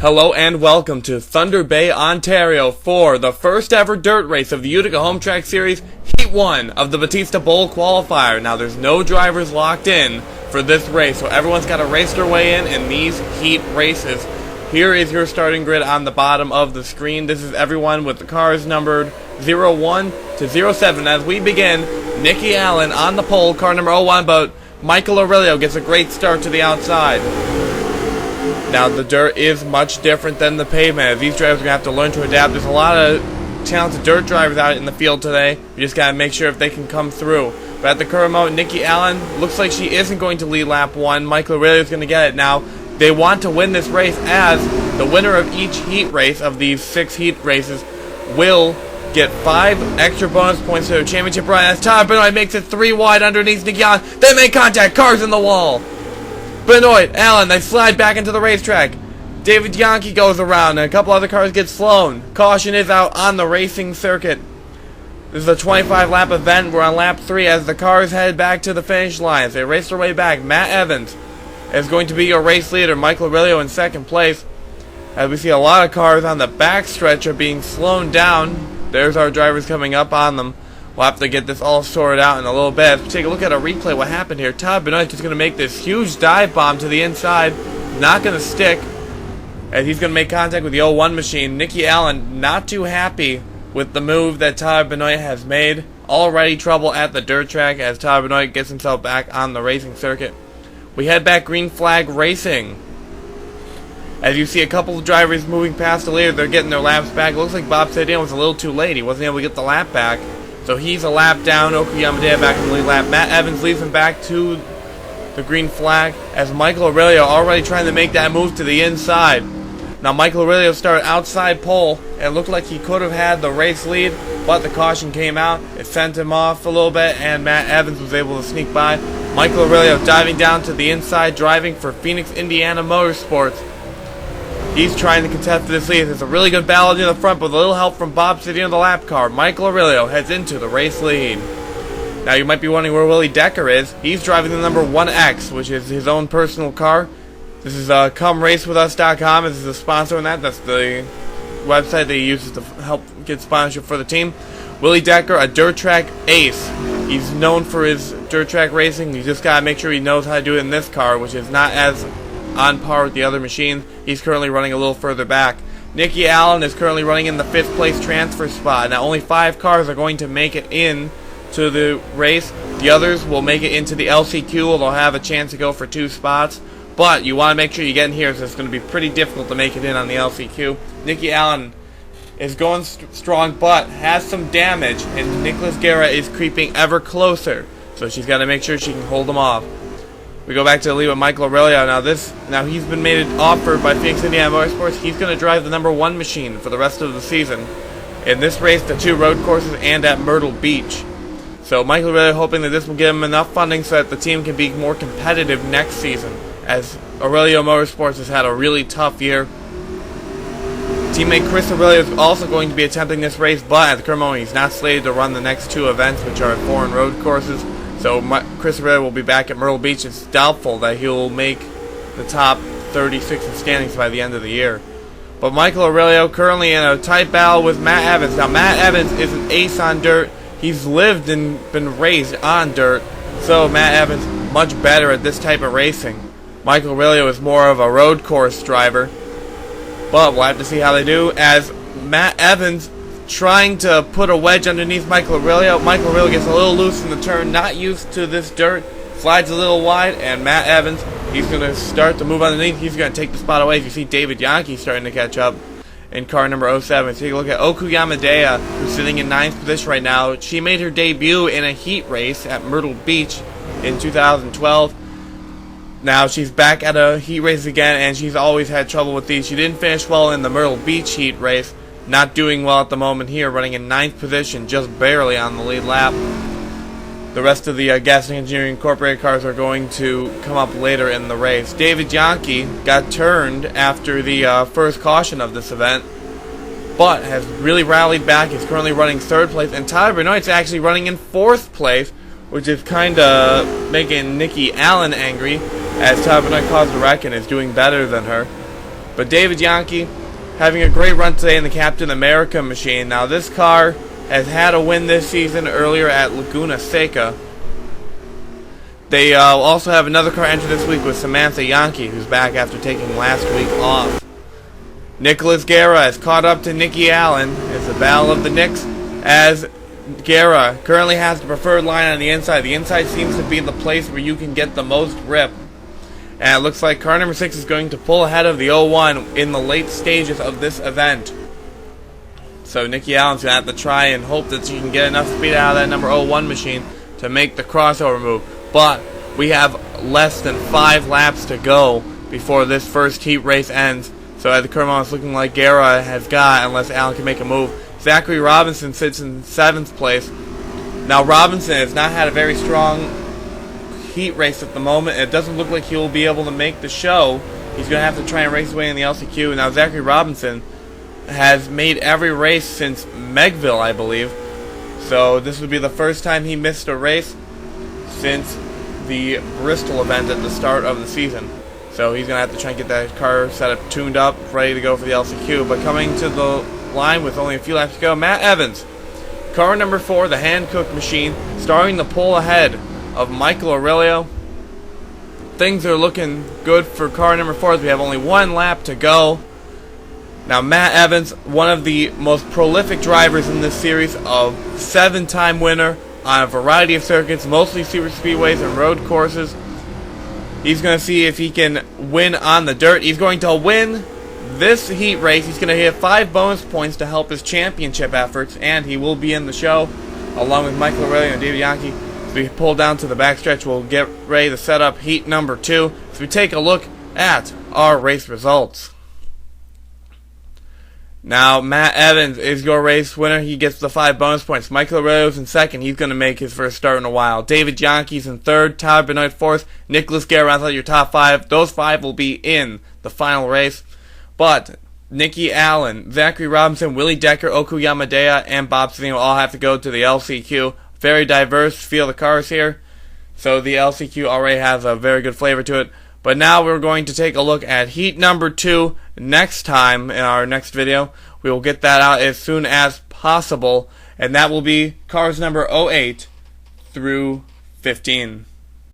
Hello and welcome to Thunder Bay, Ontario for the first ever dirt race of the Utica Home Track Series, Heat 1 of the Battista Bowl Qualifier. Now there's no drivers locked in for this race, so everyone's got to race their way in these heat races. Here is your starting grid on the bottom of the screen. This is everyone with the cars numbered 01 to 07. As we begin, Nikki Allen on the pole, car number 01, but Michael Aurelio gets a great start to the outside. Now the dirt is much different than the pavement. These drivers are going to have to learn to adapt. There's a lot of talented dirt drivers out in the field today. We just got to make sure if they can come through. But at the current moment, Nikki Allen looks like she isn't going to lead lap 1. Michael Aurelio is going to get it. Now they want to win this race, as the winner of each heat race of these 6 heat races will get 5 extra bonus points to their championship run. As Benoit makes it 3 wide underneath Nikki Allen. They make contact. Cars in the wall. Benoit, Allen, they slide back into the racetrack. David Yahnke goes around, and a couple other cars get slown. Caution is out on the racing circuit. This is a 25-lap event. We're on lap 3 as the cars head back to the finish line. As they race their way back, Matt Evans is going to be your race leader. Michael Aurelio in second place. As we see a lot of cars on the back stretch are being slowed down. There's our drivers coming up on them. We'll have to get this all sorted out in a little bit. Let's take a look at a replay what happened here. Benoit is going to make this huge dive bomb to the inside. Not going to stick, as he's going to make contact with the 01 machine. Nikki Allen not too happy with the move that Benoit has made. Already trouble at the dirt track as Benoit gets himself back on the racing circuit. We head back green flag racing. As you see a couple of drivers moving past the leader, they're getting their laps back. It looks like Cittadino was a little too late. He wasn't able to get the lap back. So he's a lap down. Oku Yamadaya back in the lead lap. Matt Evans leads him back to the green flag as Michael Aurelio already trying to make that move to the inside. Now Michael Aurelio started outside pole. It looked like he could have had the race lead, but the caution came out. It sent him off a little bit, and Matt Evans was able to sneak by. Michael Aurelio diving down to the inside, driving for Phoenix, Indiana Motorsports. He's trying to contest for this lead. There's a really good battle near the front with a little help from Cittadino, the lap car. Michael Aurelio heads into the race lead. Now you might be wondering where Willy Decker is. He's driving the number 1X, which is his own personal car. This is ComeRaceWithUs.com. This is a sponsor on that. That's the website that he uses to help get sponsorship for the team. Willy Decker, a dirt track ace. He's known for his dirt track racing. You just gotta make sure he knows how to do it in this car, which is not as on par with the other machines. He's currently running a little further back. Nikki Allen is currently running in the 5th place transfer spot. Now only 5 cars are going to make it in to the race. The others will make it into the LCQ, where they'll have a chance to go for 2 spots. But you want to make sure you get in here, so it's going to be pretty difficult to make it in on the LCQ. Nikki Allen is going strong, but has some damage, and Nicholas Guerra is creeping ever closer. So she's got to make sure she can hold him off. We go back to the lead with Michael Aurelio. Now he's been made an offer by Phoenix, Indiana Motorsports. He's going to drive the number 1 machine for the rest of the season. In this race, the 2 road courses and at Myrtle Beach. So Michael Aurelio hoping that this will give him enough funding so that the team can be more competitive next season, as Aurelio Motorsports has had a really tough year. Teammate Chris Aurelio is also going to be attempting this race, but at the current moment he's not slated to run the next 2 events, which are foreign road courses. So Chris Aurelio will be back at Myrtle Beach. It's doubtful that he'll make the top 36 in standings by the end of the year. But Michael Aurelio currently in a tight battle with Matt Evans. Now Matt Evans is an ace on dirt. He's lived and been raised on dirt. So Matt Evans much better at this type of racing. Michael Aurelio is more of a road course driver. But we'll have to see how they do, as Matt Evans trying to put a wedge underneath Michael Aurelio. Michael Aurelio gets a little loose in the turn, not used to this dirt, slides a little wide, and Matt Evans, he's going to start to move underneath. He's going to take the spot away. As you see David Yahnke starting to catch up in car number 07. Take a look at Oku Yamadaya, who's sitting in 9th position right now. She made her debut in a heat race at Myrtle Beach in 2012. Now she's back at a heat race again, and she's always had trouble with these. She didn't finish well in the Myrtle Beach heat race. Not doing well at the moment here, running in 9th position, just barely on the lead lap. The rest of the Gas Engineering Incorporated cars are going to come up later in the race. David Yahnke got turned after the first caution of this event, but has really rallied back. He's currently running 3rd place, and Benoit's actually running in 4th place, which is kind of making Nikki Allen angry, as Benoit caused a wreck and is doing better than her. But David Yahnke having a great run today in the Captain America machine. Now this car has had a win this season earlier at Laguna Seca. They also have another car enter this week with Samantha Yahnke, who's back after taking last week off. Nicholas Guerra has caught up to Nikki Allen. It's a battle of the Knicks, as Guerra currently has the preferred line on the inside. The inside seems to be the place where you can get the most grip. And it looks like car number 6 is going to pull ahead of the 01 in the late stages of this event. So Nikki Allen's going to have to try and hope that she can get enough speed out of that number 01 machine to make the crossover move. But we have less than 5 laps to go before this first heat race ends. So at the current moment, it's looking like Guerra has got, unless Allen can make a move. Zachery Robinson sits in 7th place. Now Robinson has not had a very strong heat race at the moment. It doesn't look like he will be able to make the show. He's going to have to try and race his way in the LCQ. Now Zachery Robinson has made every race since Megville, I believe. So this would be the first time he missed a race since the Bristol event at the start of the season. So he's going to have to try and get that car set up, tuned up, ready to go for the LCQ. But coming to the line with only a few laps to go, Matt Evans, car number 4, the hand-cooked machine, starting to pull ahead of Michael Aurelio. Things are looking good for car number 4 as we have only 1 lap to go. Now Matt Evans, one of the most prolific drivers in this series, of 7-time winner on a variety of circuits, mostly super speedways and road courses. He's going to see if he can win on the dirt. He's going to win this heat race. He's going to hit 5 bonus points to help his championship efforts, and he will be in the show along with Michael Aurelio and David Yahnke. As we pull down to the backstretch, we'll get ready to set up heat number 2. As we take a look at our race results. Now, Matt Evans is your race winner. He gets the 5 bonus points. Michael Aurelio's in 2nd. He's going to make his first start in a while. David Yahnke's in 3rd. Tyler Benoit 4th. Nicholas Guerra rounds out your top 5. Those 5 will be in the final race. But Nikki Allen, Zachery Robinson, Willy Decker, Oku Yamadaya, and Bob Cittadino all have to go to the LCQ. Very diverse field of cars here. So the LCQ already has a very good flavor to it. But now we're going to take a look at heat number 2 next time in our next video. We will get that out as soon as possible, and that will be cars number 08 through 15.